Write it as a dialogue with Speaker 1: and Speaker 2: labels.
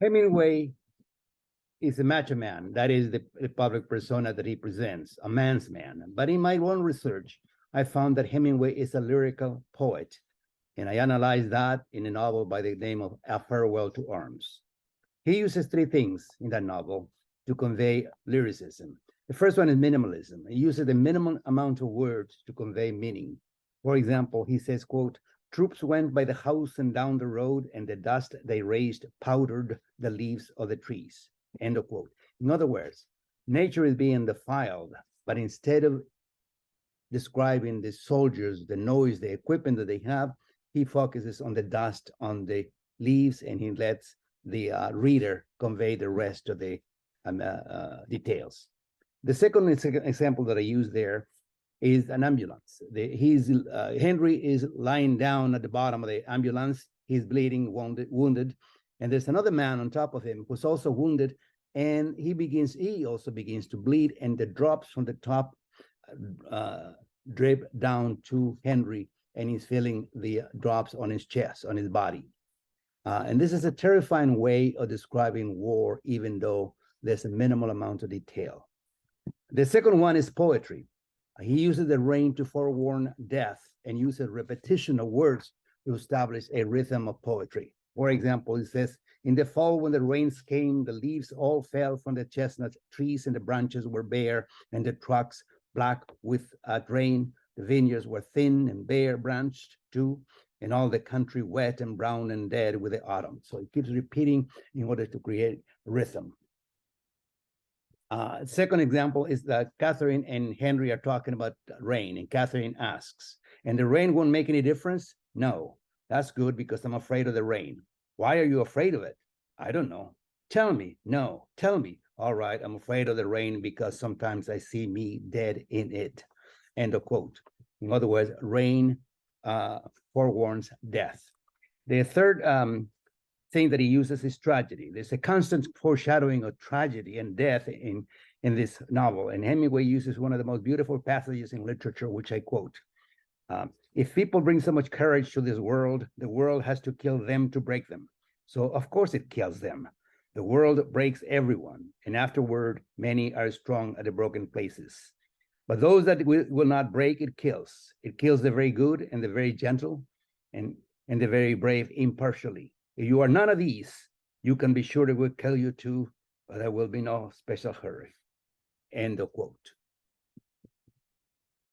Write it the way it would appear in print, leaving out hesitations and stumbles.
Speaker 1: Hemingway is a macho man. That is the public persona that he presents, a man's man. But in my own research, I found that Hemingway is a lyrical poet. And I analyzed that in a novel by the name of A Farewell to Arms. He uses three things in that novel to convey lyricism. The first one is minimalism. He uses the minimum amount of words to convey meaning. For example, he says, quote, "Troops went by the house and down the road, and the dust they raised powdered the leaves of the trees." End of quote. In other words, nature is being defiled, but instead of describing the soldiers, the noise, the equipment that they have, he focuses on the dust, on the leaves, and he lets the reader convey the rest of the details. The second example that I use there is an ambulance. Henry is lying down at the bottom of the ambulance. He's bleeding, wounded, and there's another man on top of him who's also wounded, and he also begins to bleed, and the drops from the top drip down to Henry, and he's feeling the drops on his chest, on his body. And this is a terrifying way of describing war, even though there's a minimal amount of detail. The second one is poetry. He uses the rain to forewarn death and uses repetition of words to establish a rhythm of poetry. For example, he says, "In the fall when the rains came, the leaves all fell from the chestnut trees and the branches were bare and the trucks black with rain. The vineyards were thin and bare branched too, and all the country wet and brown and dead with the autumn." So he keeps repeating in order to create rhythm. Second example is that Catherine and Henry are talking about rain, and Catherine asks, "And the rain won't make any difference?" "No, that's good because I'm afraid of the rain." "Why are you afraid of it?" "I don't know." "Tell me." "No, tell me." "All right, I'm afraid of the rain because sometimes I see me dead in it." End of quote. In other words, rain forewarns death. The third thing that he uses is tragedy. There's a constant foreshadowing of tragedy and death in this novel, and Hemingway uses one of the most beautiful passages in literature, which I quote. "If people bring so much courage to this world, the world has to kill them to break them. So of course it kills them. The world breaks everyone, and afterward, many are strong at the broken places. But those that will not break, it kills. It kills the very good and the very gentle and the very brave impartially. If you are none of these, you can be sure it will kill you too, but there will be no special hurry." End of quote.